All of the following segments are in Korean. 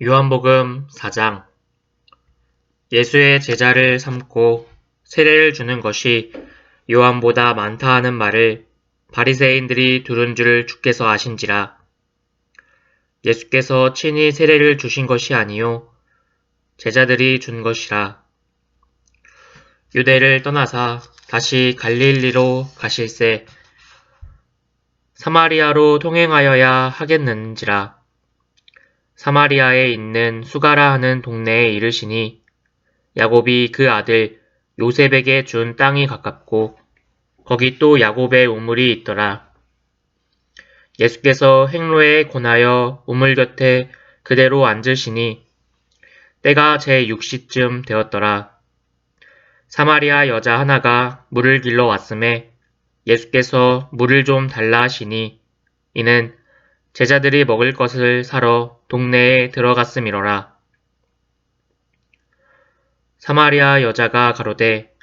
요한복음 4장. 예수의 제자를 삼고 세례를 주는 것이 요한보다 많다 하는 말을 바리새인들이 두른 줄 주께서 아신지라. 예수께서 친히 세례를 주신 것이 아니요 제자들이 준 것이라. 유대를 떠나사 다시 갈릴리로 가실새 사마리아로 통행하여야 하겠는지라. 사마리아에 있는 수가라 하는 동네에 이르시니 야곱이 그 아들 요셉에게 준 땅이 가깝고 거기 또 야곱의 우물이 있더라. 예수께서 행로에 권하여 우물 곁에 그대로 앉으시니 때가 제6시쯤 되었더라. 사마리아 여자 하나가 물을 길러 왔음에 예수께서 물을 좀 달라 하시니 이는 제자들이 먹을 것을 사러 동네에 들어갔음이로라. 사마리아 여자가 가로되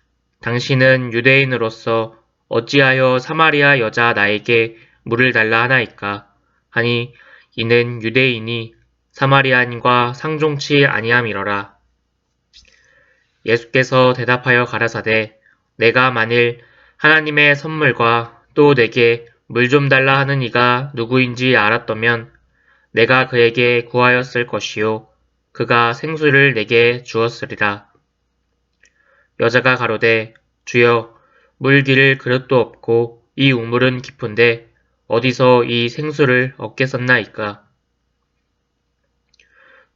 당신은 유대인으로서 어찌하여 사마리아 여자 나에게 물을 달라 하나이까 하니 이는 유대인이 사마리아인과 상종치 아니함이로라. 예수께서 대답하여 가라사대 내가 만일 하나님의 선물과 또 내게 물 좀 달라 하는 이가 누구인지 알았더면 내가 그에게 구하였을 것이요 그가 생수를 내게 주었으리라. 여자가 가로되 주여 물 기를 그릇도 없고 이 우물은 깊은데 어디서 이 생수를 얻겠었나이까.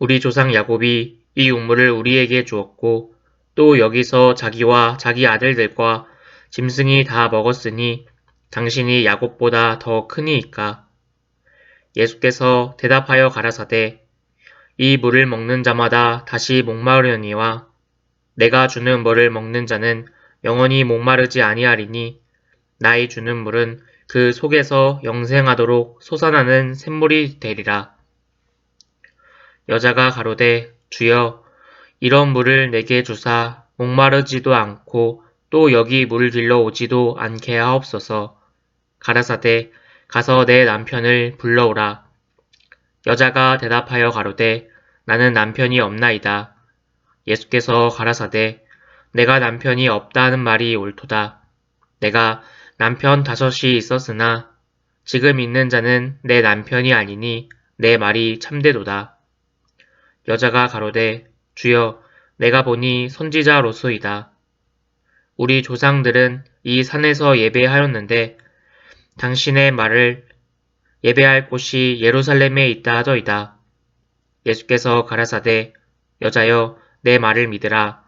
우리 조상 야곱이 이 우물을 우리에게 주었고 또 여기서 자기와 자기 아들들과 짐승이 다 먹었으니 당신이 야곱보다 더 크니이까. 예수께서 대답하여 가라사대 이 물을 먹는 자마다 다시 목마르려니와 내가 주는 물을 먹는 자는 영원히 목마르지 아니하리니 나의 주는 물은 그 속에서 영생하도록 솟아나는 샘물이 되리라. 여자가 가로되 주여 이런 물을 내게 주사 목마르지도 않고 또 여기 물 길러 오지도 않게 하옵소서. 가라사대 가서 내 남편을 불러오라. 여자가 대답하여 가로되 나는 남편이 없나이다. 예수께서 가라사대 내가 남편이 없다 하는 말이 옳도다. 내가 남편 5이 있었으나 지금 있는 자는 내 남편이 아니니 내 말이 참되도다. 여자가 가로되 주여 내가 보니 선지자로소이다. 우리 조상들은 이 산에서 예배하였는데 당신의 말을 예배할 곳이 예루살렘에 있다 하더이다. 예수께서 가라사대 여자여 내 말을 믿으라.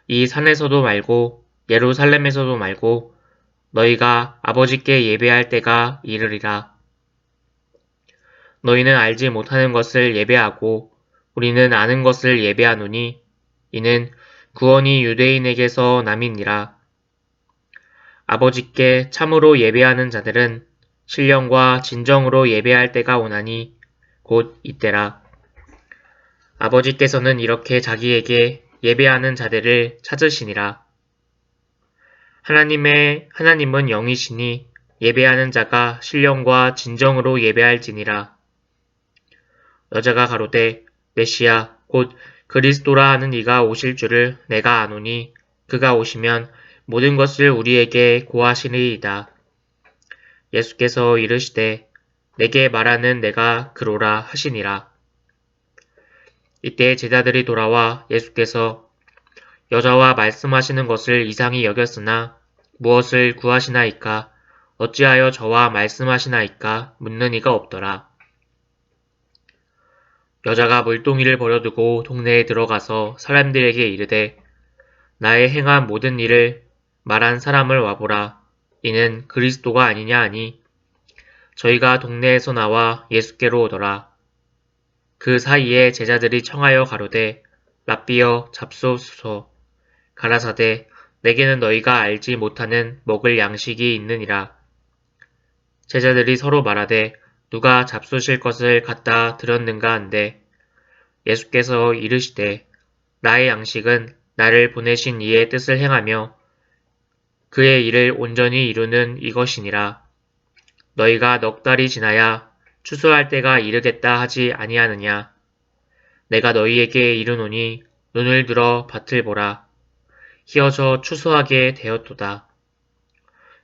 이 산에서도 말고 예루살렘에서도 말고 너희가 아버지께 예배할 때가 이르리라. 너희는 알지 못하는 것을 예배하고 우리는 아는 것을 예배하노니 이는 구원이 유대인에게서 남이니라. 아버지께 참으로 예배하는 자들은 신령과 진정으로 예배할 때가 오나니 곧 이때라. 아버지께서는 이렇게 자기에게 예배하는 자들을 찾으시니라. 하나님은 영이시니 예배하는 자가 신령과 진정으로 예배할지니라. 여자가 가로되 메시아 곧 그리스도라 하는 이가 오실 줄을 내가 아노니 그가 오시면 모든 것을 우리에게 고하시리이다. 예수께서 이르시되 내게 말하는 내가 그로라 하시니라. 이때 제자들이 돌아와 예수께서 여자와 말씀하시는 것을 이상히 여겼으나 무엇을 구하시나이까 어찌하여 저와 말씀하시나이까 묻는 이가 없더라. 여자가 물동이를 버려두고 동네에 들어가서 사람들에게 이르되 나의 행한 모든 일을 말한 사람을 와보라. 이는 그리스도가 아니냐 하니 저희가 동네에서 나와 예수께로 오더라. 그 사이에 제자들이 청하여 가로되 랍비여 잡소서. 가라사대 내게는 너희가 알지 못하는 먹을 양식이 있느니라. 제자들이 서로 말하되 누가 잡수실 것을 갖다 드렸는가 한데 예수께서 이르시되 나의 양식은 나를 보내신 이의 뜻을 행하며 그의 일을 온전히 이루는 이것이니라. 너희가 넉 달이 지나야 추수할 때가 이르겠다 하지 아니하느냐. 내가 너희에게 이르노니 눈을 들어 밭을 보라. 희어져 추수하게 되었도다.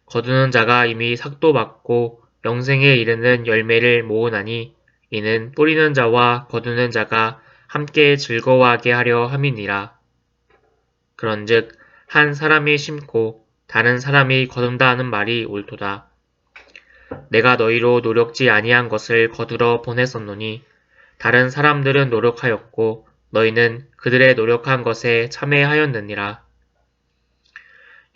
거두는 자가 이미 삭도 받고 영생에 이르는 열매를 모으나니 이는 뿌리는 자와 거두는 자가 함께 즐거워하게 하려 함이니라. 그런즉 한 사람이 심고 다른 사람이 거둔다 하는 말이 옳도다. 내가 너희로 노력지 아니한 것을 거두러 보냈었노니 다른 사람들은 노력하였고 너희는 그들의 노력한 것에 참여하였느니라.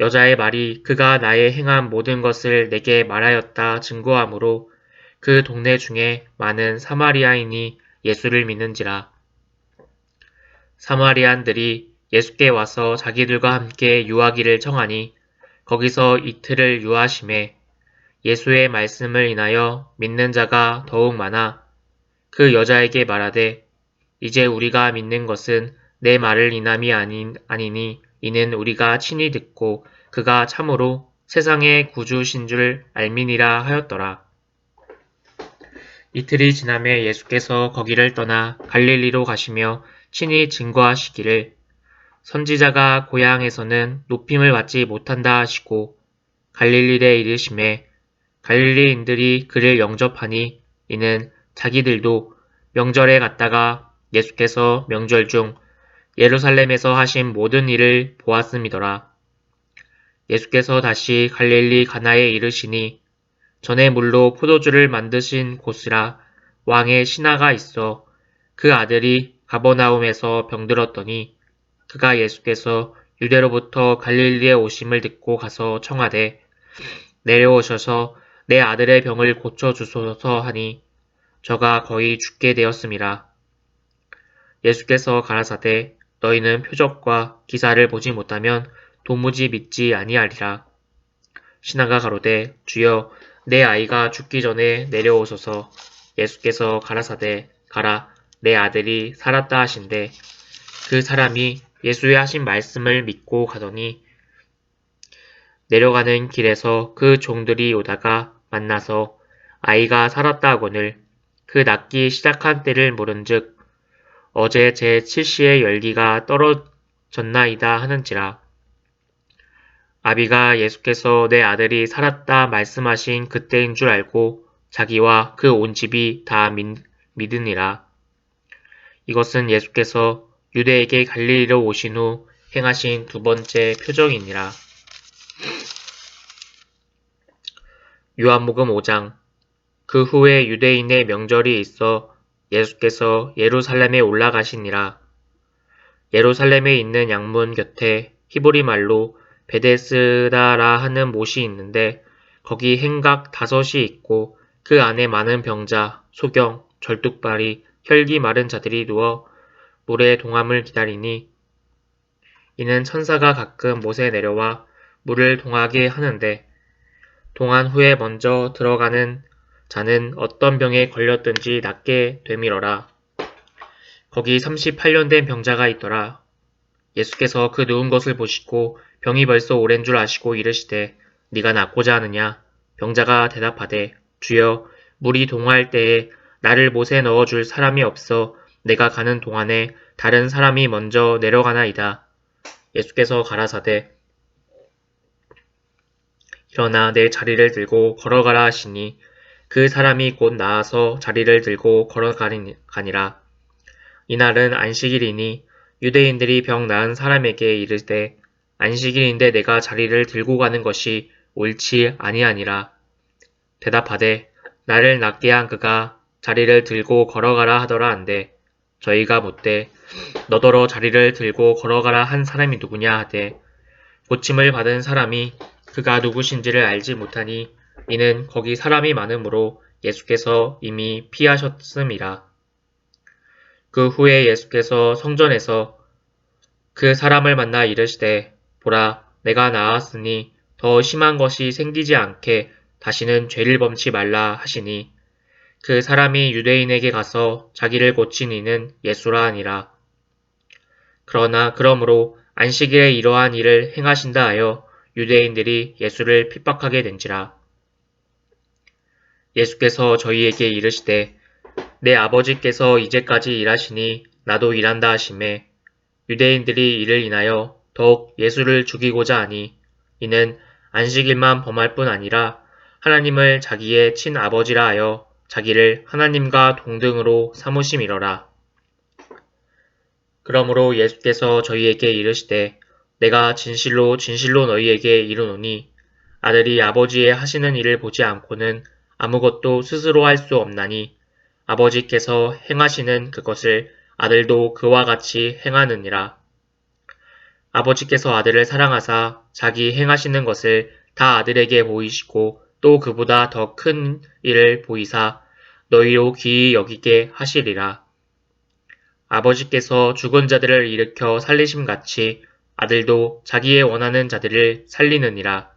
여자의 말이 그가 나의 행한 모든 것을 내게 말하였다 증거하므로 그 동네 중에 많은 사마리아인이 예수를 믿는지라. 사마리안들이 예수께 와서 자기들과 함께 유하기를 청하니 거기서 이틀을 유하심에 예수의 말씀을 인하여 믿는 자가 더욱 많아 그 여자에게 말하되 이제 우리가 믿는 것은 내 말을 인함이 아니니 이는 우리가 친히 듣고 그가 참으로 세상의 구주신 줄 알미니라 하였더라. 이틀이 지나매 예수께서 거기를 떠나 갈릴리로 가시며 친히 증거하시기를 선지자가 고향에서는 높임을 받지 못한다 하시고 갈릴리에 이르심에 갈릴리인들이 그를 영접하니 이는 자기들도 명절에 갔다가 예수께서 명절 중 예루살렘에서 하신 모든 일을 보았음이더라. 예수께서 다시 갈릴리 가나에 이르시니 전에 물로 포도주를 만드신 곳이라 왕의 신하가 있어 그 아들이 가버나움에서 병들었더니 그가 예수께서 유대로부터 갈릴리에 오심을 듣고 가서 청하되 내려오셔서 내 아들의 병을 고쳐주소서 하니 저가 거의 죽게 되었음이라. 예수께서 가라사대 너희는 표적과 기사를 보지 못하면 도무지 믿지 아니하리라. 신하가 가로되 주여 내 아이가 죽기 전에 내려오소서. 예수께서 가라사대 가라 내 아들이 살았다 하신대 그 사람이 예수의 하신 말씀을 믿고 가더니 내려가는 길에서 그 종들이 오다가 만나서 아이가 살았다 하거늘 그 낫기 시작한 때를 모른즉 어제 제 7시에 열기가 떨어졌나이다 하는지라. 아비가 예수께서 내 아들이 살았다 말씀하신 그때인 줄 알고 자기와 그 온 집이 다 믿으니라. 이것은 예수께서 유대에게 갈릴리로 오신 후 행하신 두 번째 표적이니라. 요한복음 5장. 그 후에 유대인의 명절이 있어 예수께서 예루살렘에 올라가시니라. 예루살렘에 있는 양문 곁에 히브리 말로 베데스다라 하는 못이 있는데 거기 행각 5이 있고 그 안에 많은 병자, 소경, 절뚝발이, 혈기 마른 자들이 누워 물의 동함을 기다리니 이는 천사가 가끔 못에 내려와 물을 동하게 하는데 동한 후에 먼저 들어가는 자는 어떤 병에 걸렸든지 낫게 되밀어라. 거기 38년 된 병자가 있더라. 예수께서 그 누운 것을 보시고 병이 벌써 오랜 줄 아시고 이르시되 네가 낫고자 하느냐? 병자가 대답하되 주여 물이 동할 때에 나를 못에 넣어줄 사람이 없어 내가 가는 동안에 다른 사람이 먼저 내려가나이다. 예수께서 가라사대 일어나 내 자리를 들고 걸어가라 하시니 그 사람이 곧 나아서 자리를 들고 걸어가니라. 이날은 안식일이니 유대인들이 병 나은 사람에게 이르되 안식일인데 내가 자리를 들고 가는 것이 옳지 아니하니라. 대답하되 나를 낫게 한 그가 자리를 들고 걸어가라 하더라 한데 저희가 묻되 너더러 자리를 들고 걸어가라 한 사람이 누구냐 하되 고침을 받은 사람이 그가 누구신지를 알지 못하니 이는 거기 사람이 많으므로 예수께서 이미 피하셨음이라. 그 후에 예수께서 성전에서 그 사람을 만나 이르시되 보라 내가 나았으니 더 심한 것이 생기지 않게 다시는 죄를 범치 말라 하시니 그 사람이 유대인에게 가서 자기를 고친 이는 예수라 하니라. 그러나 그러므로 안식일에 이러한 일을 행하신다 하여 유대인들이 예수를 핍박하게 된지라. 예수께서 저희에게 이르시되 내 아버지께서 이제까지 일하시니 나도 일한다 하시매 유대인들이 이를 인하여 더욱 예수를 죽이고자 하니 이는 안식일만 범할 뿐 아니라 하나님을 자기의 친아버지라 하여 자기를 하나님과 동등으로 삼으심이러라. 그러므로 예수께서 저희에게 이르시되 내가 진실로 진실로 너희에게 이르노니 아들이 아버지의 하시는 일을 보지 않고는 아무것도 스스로 할 수 없나니 아버지께서 행하시는 그것을 아들도 그와 같이 행하느니라. 아버지께서 아들을 사랑하사 자기 행하시는 것을 다 아들에게 보이시고 또 그보다 더 큰 일을 보이사 너희로 귀히 여기게 하시리라. 아버지께서 죽은 자들을 일으켜 살리심같이 아들도 자기의 원하는 자들을 살리느니라.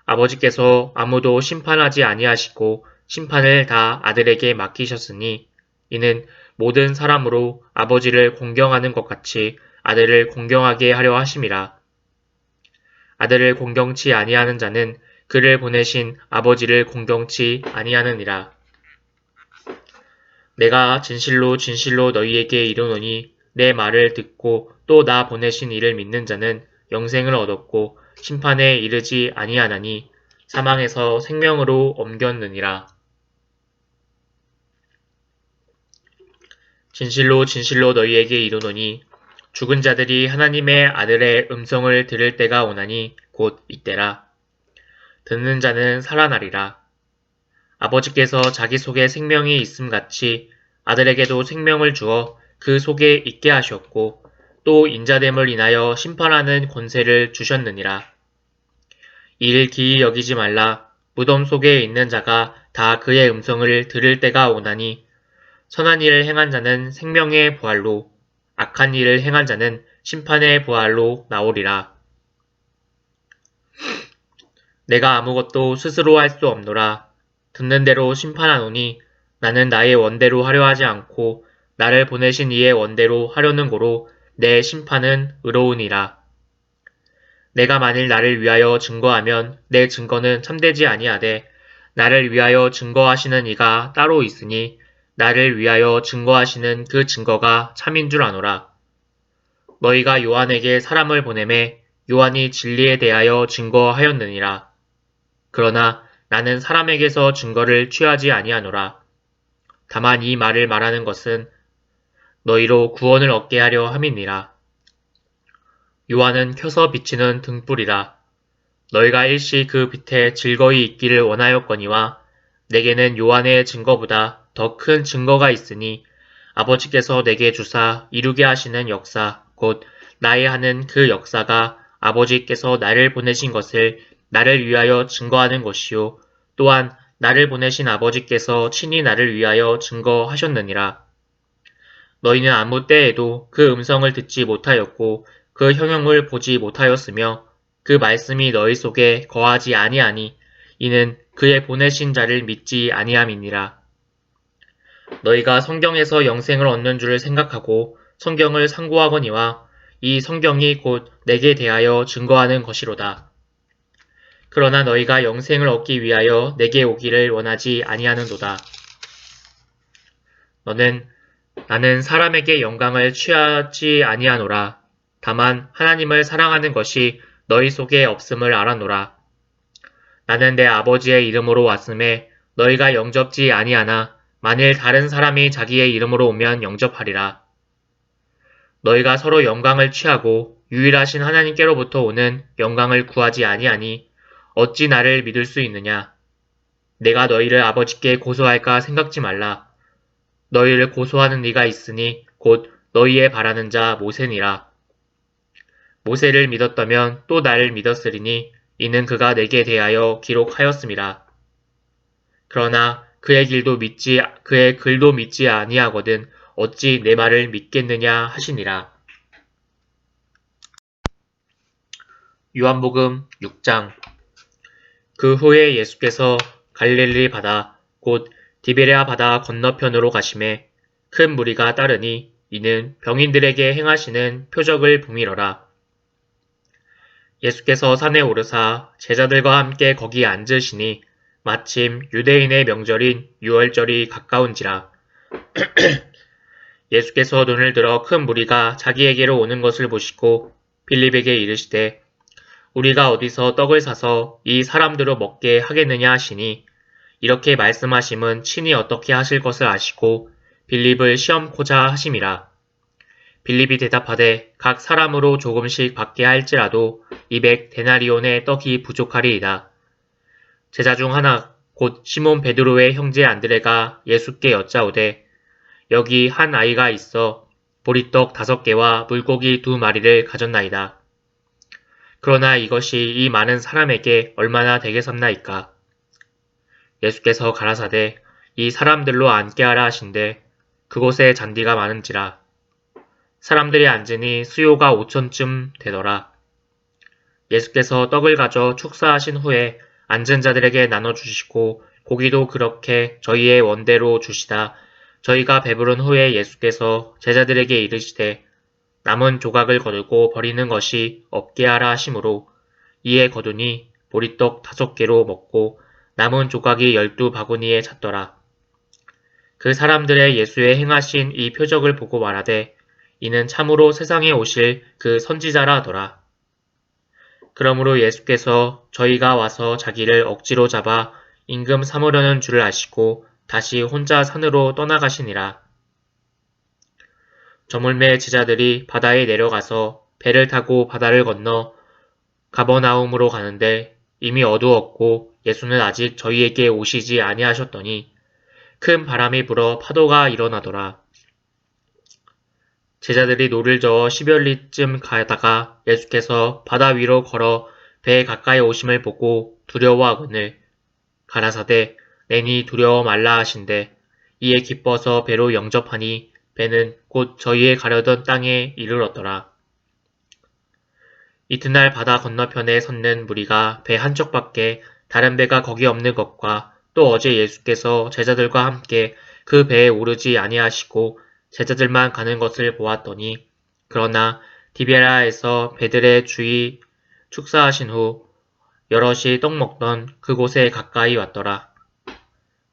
아버지께서 아무도 심판하지 아니하시고 심판을 다 아들에게 맡기셨으니 이는 모든 사람으로 아버지를 공경하는 것 같이 아들을 공경하게 하려 하심이라. 아들을 공경치 아니하는 자는 그를 보내신 아버지를 공경치 아니하느니라. 내가 진실로 진실로 너희에게 이르노니 내 말을 듣고 또 나 보내신 이를 믿는 자는 영생을 얻었고 심판에 이르지 아니하나니 사망에서 생명으로 옮겼느니라. 진실로 진실로 너희에게 이르노니 죽은 자들이 하나님의 아들의 음성을 들을 때가 오나니 곧 이때라. 듣는 자는 살아나리라. 아버지께서 자기 속에 생명이 있음같이 아들에게도 생명을 주어 그 속에 있게 하셨고 또 인자됨을 인하여 심판하는 권세를 주셨느니라. 이를 기이 여기지 말라. 무덤 속에 있는 자가 다 그의 음성을 들을 때가 오나니 선한 일을 행한 자는 생명의 부활로 악한 일을 행한 자는 심판의 부활로 나오리라. 내가 아무것도 스스로 할 수 없노라. 듣는 대로 심판하노니 나는 나의 원대로 하려 하지 않고 나를 보내신 이의 원대로 하려는 고로 내 심판은 의로우니라. 내가 만일 나를 위하여 증거하면 내 증거는 참되지 아니하되 나를 위하여 증거하시는 이가 따로 있으니 나를 위하여 증거하시는 그 증거가 참인 줄 아노라. 너희가 요한에게 사람을 보내매 요한이 진리에 대하여 증거하였느니라. 그러나 나는 사람에게서 증거를 취하지 아니하노라. 다만 이 말을 말하는 것은 너희로 구원을 얻게 하려 함이니라. 요한은 켜서 비치는 등불이라. 너희가 일시 그 빛에 즐거이 있기를 원하였거니와 내게는 요한의 증거보다 더 큰 증거가 있으니 아버지께서 내게 주사 이루게 하시는 역사 곧 나의 하는 그 역사가 아버지께서 나를 보내신 것을 나를 위하여 증거하는 것이요 또한 나를 보내신 아버지께서 친히 나를 위하여 증거하셨느니라. 너희는 아무 때에도 그 음성을 듣지 못하였고 그 형용을 보지 못하였으며 그 말씀이 너희 속에 거하지 아니하니 이는 그의 보내신 자를 믿지 아니함이니라. 너희가 성경에서 영생을 얻는 줄을 생각하고 성경을 상고하거니와 이 성경이 곧 내게 대하여 증거하는 것이로다. 그러나 너희가 영생을 얻기 위하여 내게 오기를 원하지 아니하는도다. 너는 나는 사람에게 영광을 취하지 아니하노라. 다만 하나님을 사랑하는 것이 너희 속에 없음을 알아노라. 나는 내 아버지의 이름으로 왔음에 너희가 영접지 아니하나 만일 다른 사람이 자기의 이름으로 오면 영접하리라. 너희가 서로 영광을 취하고 유일하신 하나님께로부터 오는 영광을 구하지 아니하니 어찌 나를 믿을 수 있느냐. 내가 너희를 아버지께 고소할까 생각지 말라. 너희를 고소하는 이가 있으니 곧 너희의 바라는 자 모세니라. 모세를 믿었다면 또 나를 믿었으리니 이는 그가 내게 대하여 기록하였음이라. 그러나 그의 글도 믿지 아니하거든 어찌 내 말을 믿겠느냐 하시니라. 요한복음 6장. 그 후에 예수께서 갈릴리 바다 곧 디베랴 바다 건너편으로 가심에 큰 무리가 따르니 이는 병인들에게 행하시는 표적을 붐이러라. 예수께서 산에 오르사 제자들과 함께 거기 앉으시니 마침 유대인의 명절인 유월절이 가까운지라. 예수께서 눈을 들어 큰 무리가 자기에게로 오는 것을 보시고 빌립에게 이르시되 우리가 어디서 떡을 사서 이 사람들로 먹게 하겠느냐 하시니 이렇게 말씀하심은 친히 어떻게 하실 것을 아시고 빌립을 시험코자 하심이라. 빌립이 대답하되 각 사람으로 조금씩 받게 할지라도 200데나리온의 떡이 부족하리이다. 제자 중 하나 곧 시몬 베드로의 형제 안드레가 예수께 여짜오되 여기 한 아이가 있어 보리떡 5개와 물고기 2마리를 가졌나이다. 그러나 이것이 이 많은 사람에게 얼마나 되겠었나이까. 예수께서 가라사대 이 사람들로 앉게 하라 하신대 그곳에 잔디가 많은지라. 사람들이 앉으니 수요가 5천쯤 되더라. 예수께서 떡을 가져 축사하신 후에 앉은 자들에게 나눠주시고 고기도 그렇게 저희의 원대로 주시다. 저희가 배부른 후에 예수께서 제자들에게 이르시되 남은 조각을 거두고 버리는 것이 없게 하라 하심으로 이에 거두니 보리떡 5개로 먹고 남은 조각이 12바구니에 찼더라. 그 사람들의 예수의 행하신 이 표적을 보고 말하되 이는 참으로 세상에 오실 그 선지자라 하더라. 그러므로 예수께서 저희가 와서 자기를 억지로 잡아 임금 삼으려는 줄을 아시고 다시 혼자 산으로 떠나가시니라. 저물매 제자들이 바다에 내려가서 배를 타고 바다를 건너 가버나움으로 가는데 이미 어두웠고 예수는 아직 저희에게 오시지 아니하셨더니 큰 바람이 불어 파도가 일어나더라. 제자들이 노를 저어 10여리쯤 가다가 예수께서 바다 위로 걸어 배에 가까이 오심을 보고 두려워하거늘 가라사대 내니 두려워 말라 하신대 이에 기뻐서 배로 영접하니 배는 곧 저희의 가려던 땅에 이르렀더라. 이튿날 바다 건너편에 섰는 무리가 배 한쪽밖에 다른 배가 거기 없는 것과 또 어제 예수께서 제자들과 함께 그 배에 오르지 아니하시고 제자들만 가는 것을 보았더니 그러나 디베라에서 배들의 주의 축사하신 후 여럿이 떡 먹던 그곳에 가까이 왔더라.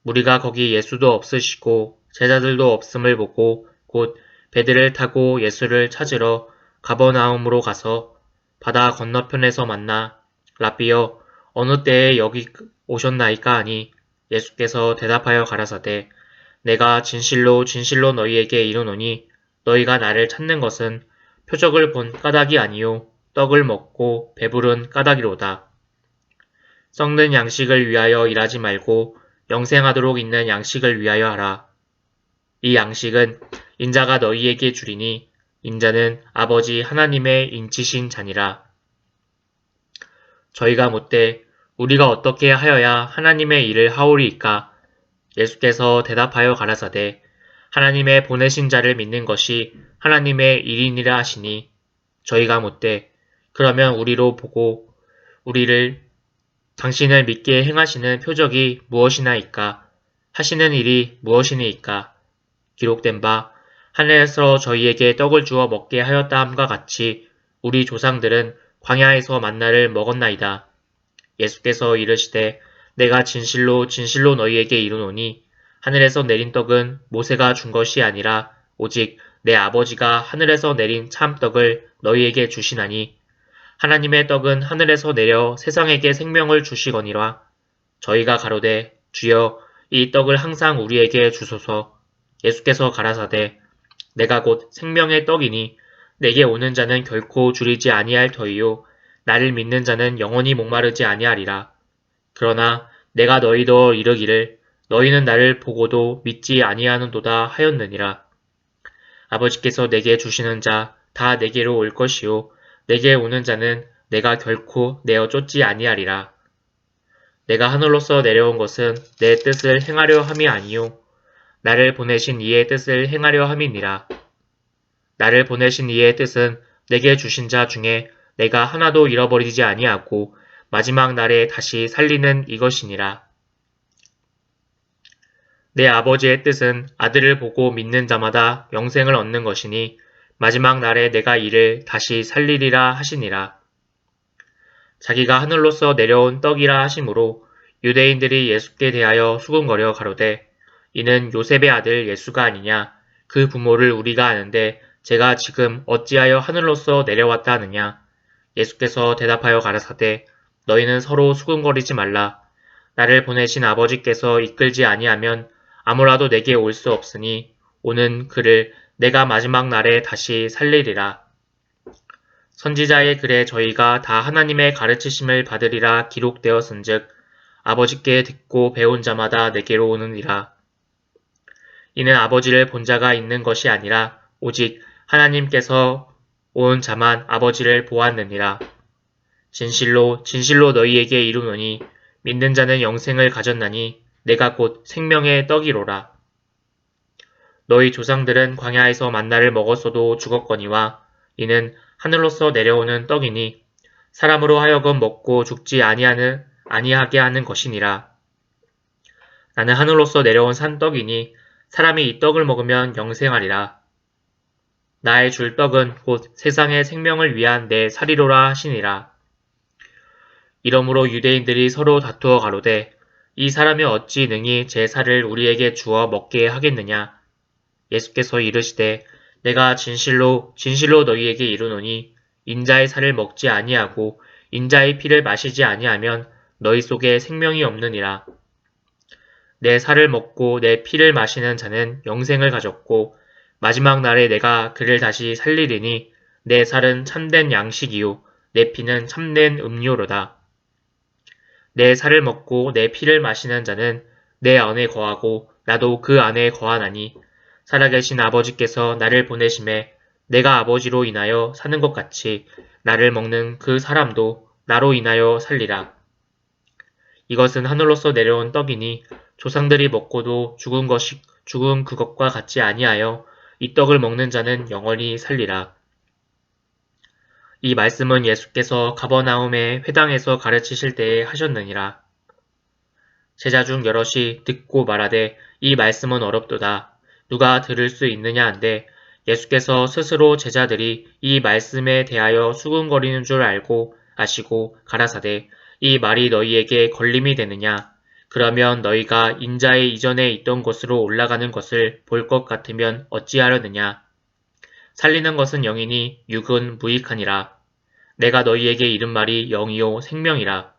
무리가 거기 예수도 없으시고 제자들도 없음을 보고 곧 배들을 타고 예수를 찾으러 가버나움으로 가서 바다 건너편에서 만나 라비여 어느 때에 여기 오셨나이까 하니 예수께서 대답하여 가라사대 내가 진실로 진실로 너희에게 이르노니 너희가 나를 찾는 것은 표적을 본 까닭이 아니요 떡을 먹고 배부른 까닭이로다. 썩는 양식을 위하여 일하지 말고 영생하도록 있는 양식을 위하여 하라. 이 양식은 인자가 너희에게 주리니 인자는 아버지 하나님의 인치신 자니라. 저희가 묻되 우리가 어떻게 하여야 하나님의 일을 하오리이까? 예수께서 대답하여 가라사대 하나님의 보내신 자를 믿는 것이 하나님의 일이니라 하시니 저희가 묻되 그러면 우리로 보고 우리를 당신을 믿게 행하시는 표적이 무엇이나이까? 하시는 일이 무엇이니이까? 기록된 바 하늘에서 저희에게 떡을 주어 먹게 하였다 함과 같이 우리 조상들은 광야에서 만나를 먹었나이다. 예수께서 이르시되 내가 진실로 진실로 너희에게 이르노니 하늘에서 내린 떡은 모세가 준 것이 아니라 오직 내 아버지가 하늘에서 내린 참떡을 너희에게 주시나니 하나님의 떡은 하늘에서 내려 세상에게 생명을 주시거니와 저희가 가로되 주여 이 떡을 항상 우리에게 주소서. 예수께서 가라사대 내가 곧 생명의 떡이니 내게 오는 자는 결코 줄이지 아니할 터이요 나를 믿는 자는 영원히 목마르지 아니하리라. 그러나 내가 너희도 이르기를 너희는 나를 보고도 믿지 아니하는도다 하였느니라. 아버지께서 내게 주시는 자 다 내게로 올 것이요 내게 오는 자는 내가 결코 내어 쫓지 아니하리라. 내가 하늘로서 내려온 것은 내 뜻을 행하려 함이 아니요 나를 보내신 이의 뜻을 행하려 함이니라. 나를 보내신 이의 뜻은 내게 주신 자 중에 내가 하나도 잃어버리지 아니하고 마지막 날에 다시 살리는 이것이니라. 내 아버지의 뜻은 아들을 보고 믿는 자마다 영생을 얻는 것이니 마지막 날에 내가 이를 다시 살리리라 하시니라. 자기가 하늘로서 내려온 떡이라 하심으로 유대인들이 예수께 대하여 수군거려 가로되 이는 요셉의 아들 예수가 아니냐 그 부모를 우리가 아는데 제가 지금 어찌하여 하늘로서 내려왔다 하느냐. 예수께서 대답하여 가라사대 너희는 서로 수군거리지 말라. 나를 보내신 아버지께서 이끌지 아니하면 아무라도 내게 올 수 없으니 오는 그를 내가 마지막 날에 다시 살리리라. 선지자의 글에 저희가 다 하나님의 가르치심을 받으리라 기록되었은즉 아버지께 듣고 배운 자마다 내게로 오느니라. 이는 아버지를 본 자가 있는 것이 아니라 오직 하나님께서 온 자만 아버지를 보았느니라. 진실로 진실로 너희에게 이르노니 믿는 자는 영생을 가졌나니 내가 곧 생명의 떡이로라. 너희 조상들은 광야에서 만나를 먹었어도 죽었거니와 이는 하늘로서 내려오는 떡이니 사람으로 하여금 먹고 죽지 아니하게 하는 것이니라. 나는 하늘로서 내려온 산 떡이니 사람이 이 떡을 먹으면 영생하리라. 나의 줄 떡은 곧 세상의 생명을 위한 내 살이로라 하시니라. 이러므로 유대인들이 서로 다투어 가로되 이 사람이 어찌 능히 제 살을 우리에게 주어 먹게 하겠느냐. 예수께서 이르시되 내가 진실로 진실로 너희에게 이르노니 인자의 살을 먹지 아니하고 인자의 피를 마시지 아니하면 너희 속에 생명이 없느니라. 내 살을 먹고 내 피를 마시는 자는 영생을 가졌고 마지막 날에 내가 그를 다시 살리리니 내 살은 참된 양식이요 내 피는 참된 음료로다. 내 살을 먹고 내 피를 마시는 자는 내 안에 거하고 나도 그 안에 거하나니 살아계신 아버지께서 나를 보내심에 내가 아버지로 인하여 사는 것 같이 나를 먹는 그 사람도 나로 인하여 살리라. 이것은 하늘로서 내려온 떡이니 조상들이 먹고도 죽은 그것과 같지 아니하여 이 떡을 먹는 자는 영원히 살리라. 이 말씀은 예수께서 가버나움의 회당에서 가르치실 때에 하셨느니라. 제자 중 여럿이 듣고 말하되 이 말씀은 어렵도다. 누가 들을 수 있느냐 한데 예수께서 스스로 제자들이 이 말씀에 대하여 수군거리는 줄 알고 아시고 가라사대 이 말이 너희에게 걸림이 되느냐. 그러면 너희가 인자의 이전에 있던 곳으로 올라가는 것을 볼 것 같으면 어찌하려느냐. 살리는 것은 영이니 육은 무익하니라. 내가 너희에게 이른 말이 영이요 생명이라.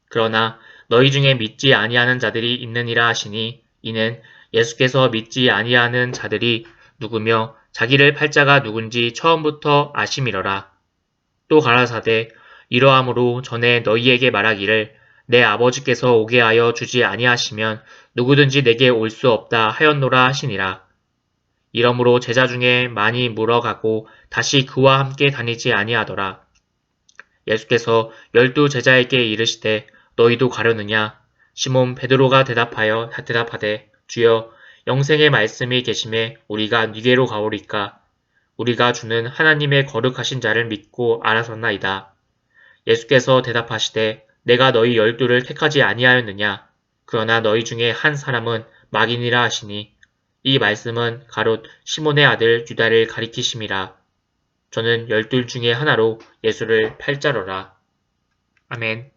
그러나 너희 중에 믿지 아니하는 자들이 있느니라 하시니 이는 예수께서 믿지 아니하는 자들이 누구며 자기를 팔 자가 누군지 처음부터 아심이러라. 또 가라사대 이러함으로 전에 너희에게 말하기를 내 아버지께서 오게 하여 주지 아니하시면 누구든지 내게 올 수 없다 하였노라 하시니라. 이러므로 제자 중에 많이 물어가고 다시 그와 함께 다니지 아니하더라. 예수께서 12 제자에게 이르시되 너희도 가려느냐? 시몬 베드로가 대답하되 주여 영생의 말씀이 계심에 우리가 네게로 가오리까? 우리가 주는 하나님의 거룩하신 자를 믿고 알아섰나이다. 예수께서 대답하시되 내가 너희 12를 택하지 아니하였느냐? 그러나 너희 중에 한 사람은 마귀니라 하시니 이 말씀은 가롯 시몬의 아들 유다를 가리키심이라. 저는 12 중에 하나로 예수를 팔 자로라. 아멘.